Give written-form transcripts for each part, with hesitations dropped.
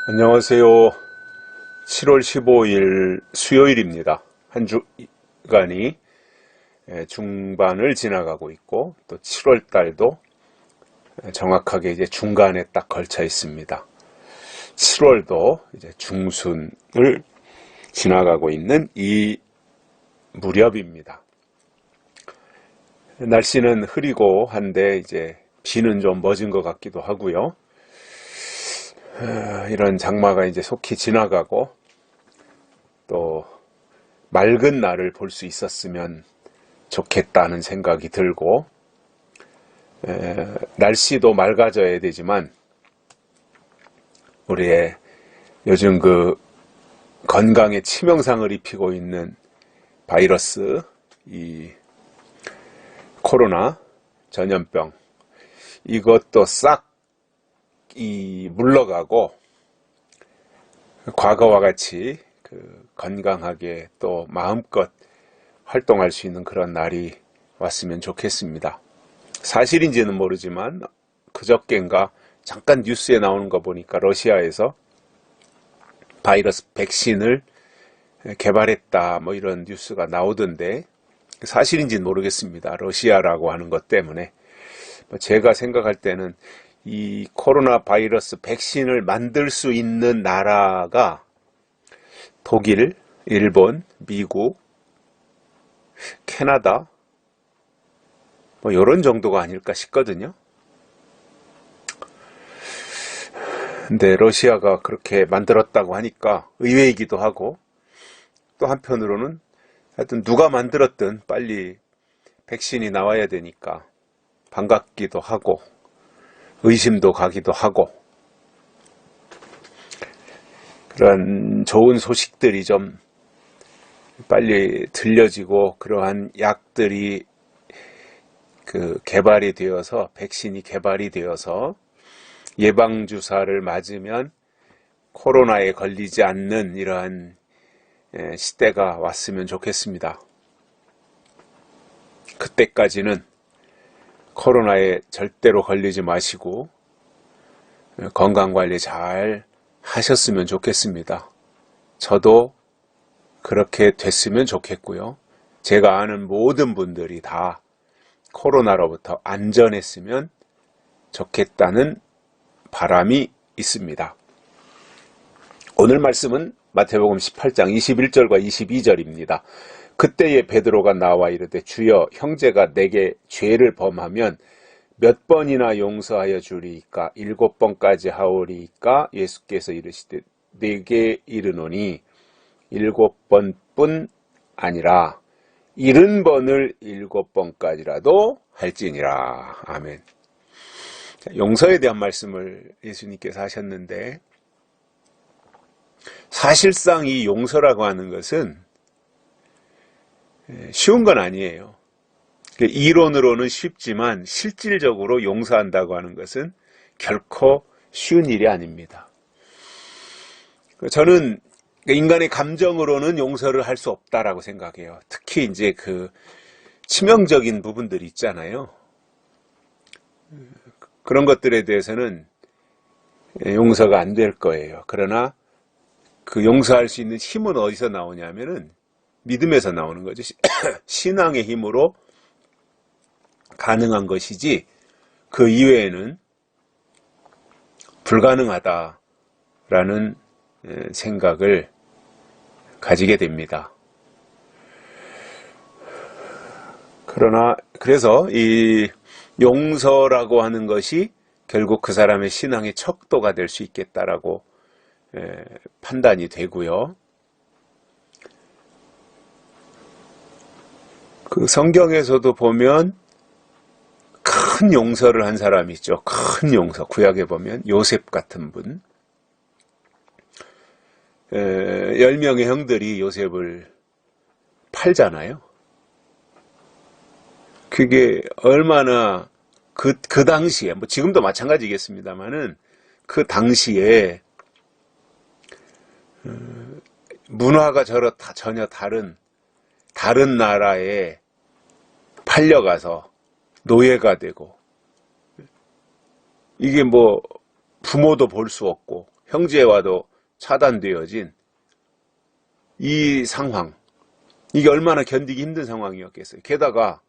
안녕하세요. 7월 15일 수요일입니다. 한 주간이 중반을 지나가고 있고 또 7월 달도 정확하게 이제 중간에 딱 걸쳐 있습니다. 7월도 이제 중순을 지나가고 있는 이 무렵입니다. 날씨는 흐리고 한데 이제 비는 좀 멎은 것 같기도 하고요. 이런 장마가 이제 속히 지나가고 또 맑은 날을 볼 수 있었으면 좋겠다는 생각이 들고, 날씨도 맑아져야 되지만 우리의 요즘 그 건강에 치명상을 입히고 있는 바이러스, 이 코로나 전염병, 이것도 싹 물러가고 과거와 같이 건강하게 또 마음껏 활동할 수 있는 그런 날이 왔으면 좋겠습니다. 사실인지는 모르지만 그저껜가 잠깐 뉴스에 나오는 거 보니까 러시아에서 바이러스 백신을 개발했다 뭐 이런 뉴스가 나오던데, 사실인지는 모르겠습니다. 러시아라고 하는 것 때문에. 제가 생각할 때는 이 코로나 바이러스 백신을 만들 수 있는 나라가 독일, 일본, 미국, 캐나다 뭐 이런 정도가 아닐까 싶거든요. 근데 러시아가 그렇게 만들었다고 하니까 의외이기도 하고, 또 한편으로는 하여튼 누가 만들었든 빨리 백신이 나와야 되니까 반갑기도 하고 의심도 가기도 하고, 그런 좋은 소식들이 좀 빨리 들려지고 그러한 약들이 개발이 되어서, 백신이 개발이 되어서 예방주사를 맞으면 코로나에 걸리지 않는 이러한 시대가 왔으면 좋겠습니다. 그때까지는 코로나에 절대로 걸리지 마시고 건강관리 잘 하셨으면 좋겠습니다. 저도 그렇게 됐으면 좋겠고요. 제가 아는 모든 분들이 다 코로나로부터 안전했으면 좋겠다는 바람이 있습니다. 오늘 말씀은 마태복음 18장 21절과 22절입니다. 그때에 베드로가 나와 이르되 주여, 형제가 내게 죄를 범하면 몇 번이나 용서하여 주리이까? 7번까지 하오리이까? 예수께서 이르시되 내게 이르노니 7번뿐 아니라 70번을 7번까지라도 할지니라. 아멘. 용서에 대한 말씀을 예수님께서 하셨는데, 사실상 이 용서라고 하는 것은 쉬운 건 아니에요. 이론으로는 쉽지만 실질적으로 용서한다고 하는 것은 결코 쉬운 일이 아닙니다. 저는 인간의 감정으로는 용서를 할 수 없다라고 생각해요. 특히 이제 치명적인 부분들이 있잖아요. 그런 것들에 대해서는 용서가 안 될 거예요. 그러나 그 용서할 수 있는 힘은 어디서 나오냐면은 믿음에서 나오는 거죠. 신앙의 힘으로 가능한 것이지 그 이외에는 불가능하다라는 생각을 가지게 됩니다. 그래서 이 용서라고 하는 것이 결국 그 사람의 신앙의 척도가 될 수 있겠다라고 판단이 되고요. 성경에서도 보면 큰 용서를 한 사람이 있죠. 큰 용서. 구약에 보면 요셉 같은 분. 10명의 형들이 요셉을 팔잖아요. 그게 얼마나 그 당시에, 뭐 지금도 마찬가지겠습니다만은 그 당시에 문화가 전혀 다른 나라에 팔려가서 노예가 되고, 이게 뭐 부모도 볼 수 없고 형제와도 차단되어진 이 상황, 이게 얼마나 견디기 힘든 상황이었겠어요. 게다가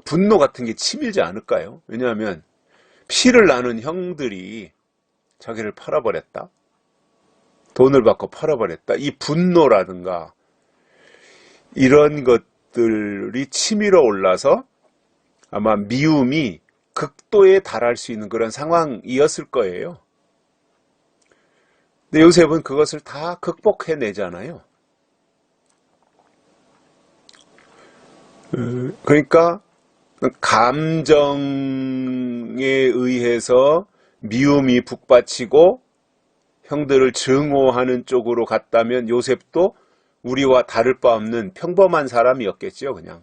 분노 같은 게 치밀지 않을까요? 왜냐하면 피를 나눈 형들이 자기를 팔아버렸다, 돈을 받고 팔아버렸다, 이 분노라든가 이런 것들이 치밀어 올라서 아마 미움이 극도에 달할 수 있는 그런 상황이었을 거예요. 근데 요셉은 그것을 다 극복해내잖아요. 그러니까 감정에 의해서 미움이 북받치고 형들을 증오하는 쪽으로 갔다면 요셉도 우리와 다를 바 없는 평범한 사람이었겠죠, 그냥.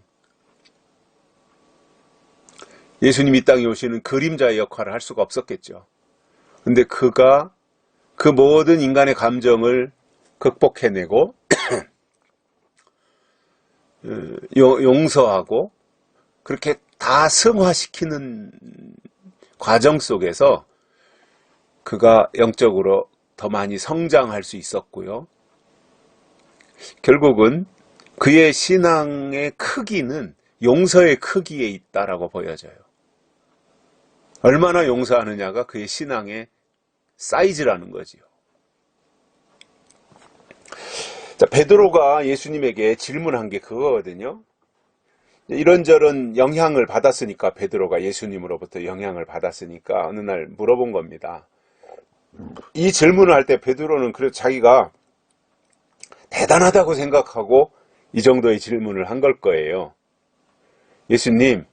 예수님이 이 땅에 오시는 그림자의 역할을 할 수가 없었겠죠. 근데 그가 그 모든 인간의 감정을 극복해내고 용서하고 그렇게 다 승화시키는 과정 속에서 그가 영적으로 더 많이 성장할 수 있었고요. 결국은 그의 신앙의 크기는 용서의 크기에 있다라고 보여져요. 얼마나 용서하느냐가 그의 신앙의 사이즈라는 거지요. 자, 베드로가 예수님에게 질문한 게 그거거든요. 이런저런 영향을 받았으니까, 베드로가 예수님으로부터 영향을 받았으니까 어느 날 물어본 겁니다. 이 질문을 할 때 베드로는 그래도 자기가 대단하다고 생각하고 이 정도의 질문을 한 걸 거예요. 예수님,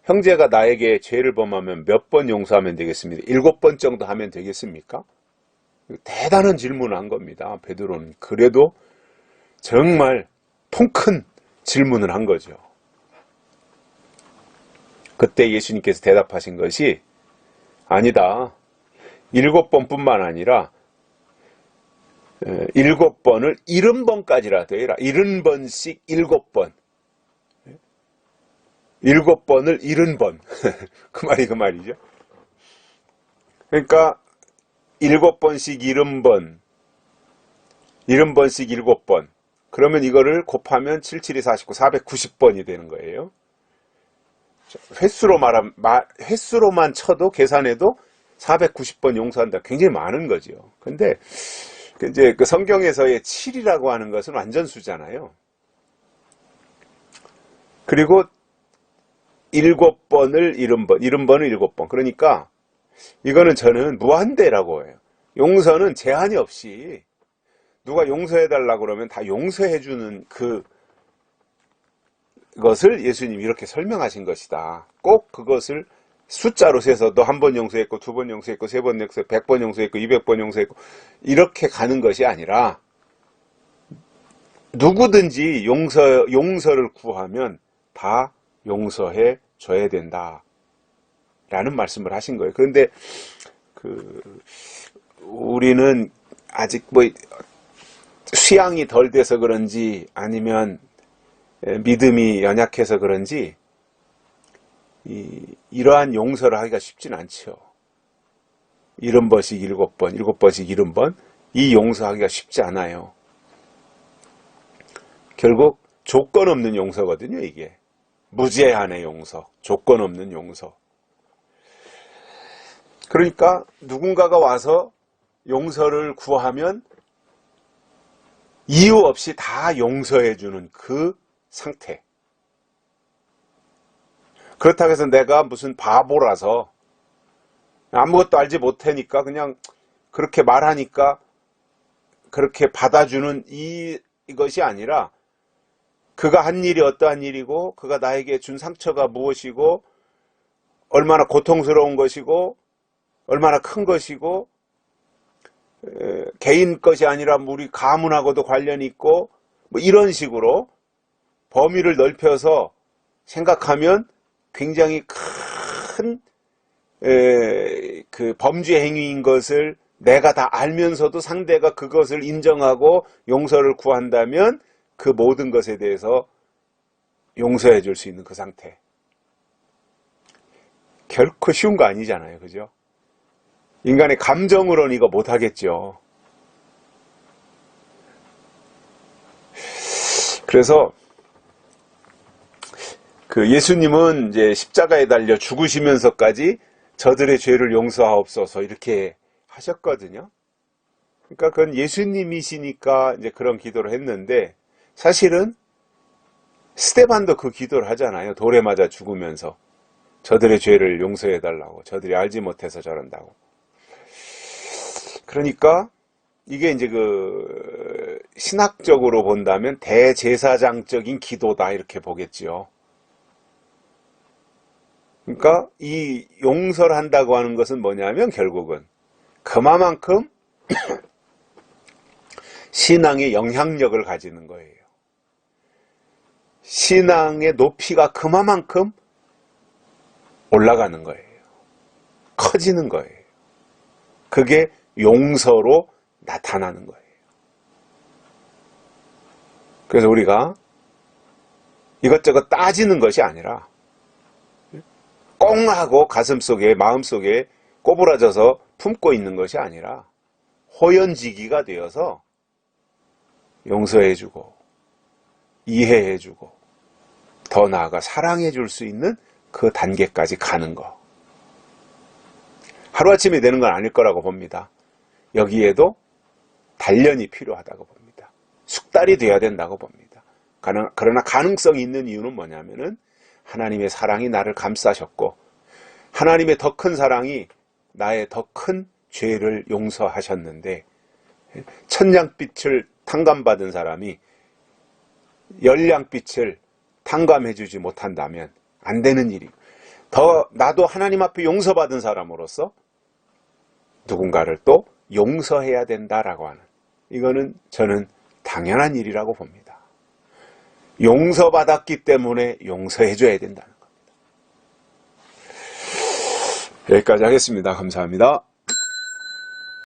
형제가 나에게 죄를 범하면 몇 번 용서하면 되겠습니까? 7번 정도 하면 되겠습니까? 대단한 질문을 한 겁니다. 베드로는 그래도 정말 통큰 질문을 한 거죠. 그때 예수님께서 대답하신 것이 아니다. 7번뿐만 아니라 7번을 70번까지라도 해라. 70번씩 7번. 7번을 70번. 그 말이 그 말이죠. 그러니까 7번씩 70번, 70번씩 7번. 그러면 이거를 곱하면 77이 49, 490번이 되는 거예요. 횟수로만 쳐도 계산해도 490번 용서한다. 굉장히 많은 거죠. 근데 이제 그 성경에서의 7이라고 하는 것은 완전수잖아요. 그리고 7번을 70번, 70번을 7번. 그러니까 이거는 저는 무한대라고 해요. 용서는 제한이 없이 누가 용서해달라고 그러면 다 용서해주는 그것을 예수님이 이렇게 설명하신 것이다. 꼭 그것을 숫자로 세서 너 한 번 용서했고, 2번 용서했고, 3번 용서했고, 100번 용서했고, 200번 용서했고, 이렇게 가는 것이 아니라 누구든지 용서를 구하면 다 용서해 줘야 된다. 라는 말씀을 하신 거예요. 그런데 우리는 아직 수양이 덜 돼서 그런지 아니면 믿음이 연약해서 그런지 이러한 용서를 하기가 쉽진 않죠. 70번씩 7번, 7번씩 70번, 이 용서하기가 쉽지 않아요. 결국 조건 없는 용서거든요, 이게. 무제한의 용서, 조건 없는 용서. 그러니까 누군가가 와서 용서를 구하면 이유 없이 다 용서해주는 그 상태. 그렇다고 해서 내가 무슨 바보라서 아무것도 알지 못하니까 그냥 그렇게 말하니까 그렇게 받아주는 이것이 아니라 그가 한 일이 어떠한 일이고 그가 나에게 준 상처가 무엇이고 얼마나 고통스러운 것이고 얼마나 큰 것이고 개인 것이 아니라 우리 가문하고도 관련이 있고 이런 식으로 범위를 넓혀서 생각하면 굉장히 큰 그 범죄 행위인 것을 내가 다 알면서도 상대가 그것을 인정하고 용서를 구한다면 그 모든 것에 대해서 용서해 줄 수 있는 그 상태. 결코 쉬운 거 아니잖아요. 그죠? 인간의 감정으로는 이거 못하겠죠. 그래서 그 예수님은 이제 십자가에 달려 죽으시면서까지 저들의 죄를 용서하옵소서 이렇게 하셨거든요. 그러니까 그건 예수님이시니까 이제 그런 기도를 했는데, 사실은 스데반도 그 기도를 하잖아요. 돌에 맞아 죽으면서 저들의 죄를 용서해 달라고, 저들이 알지 못해서 저런다고. 그러니까 이게 이제 그 신학적으로 본다면 대제사장적인 기도다 이렇게 보겠지요. 그러니까 이 용서를 한다고 하는 것은 뭐냐면 결국은 그만큼 신앙의 영향력을 가지는 거예요. 신앙의 높이가 그만큼 올라가는 거예요. 커지는 거예요. 그게 용서로 나타나는 거예요. 그래서 우리가 이것저것 따지는 것이 아니라 꽁 하고 가슴속에 마음속에 꼬부라져서 품고 있는 것이 아니라 호연지기가 되어서 용서해주고 이해해주고 더 나아가 사랑해줄 수 있는 그 단계까지 가는 거. 하루아침에 되는 건 아닐 거라고 봅니다. 여기에도 단련이 필요하다고 봅니다. 숙달이 돼야 된다고 봅니다. 그러나 가능성이 있는 이유는 뭐냐면은 하나님의 사랑이 나를 감싸셨고 하나님의 더 큰 사랑이 나의 더 큰 죄를 용서하셨는데, 천냥빛을 탕감받은 사람이 열량빛을 탕감해주지 못한다면 안 되는 일이고, 나도 하나님 앞에 용서받은 사람으로서 누군가를 또 용서해야 된다라고 하는, 이거는 저는 당연한 일이라고 봅니다. 용서받았기 때문에 용서해줘야 된다는 겁니다. 여기까지 하겠습니다. 감사합니다.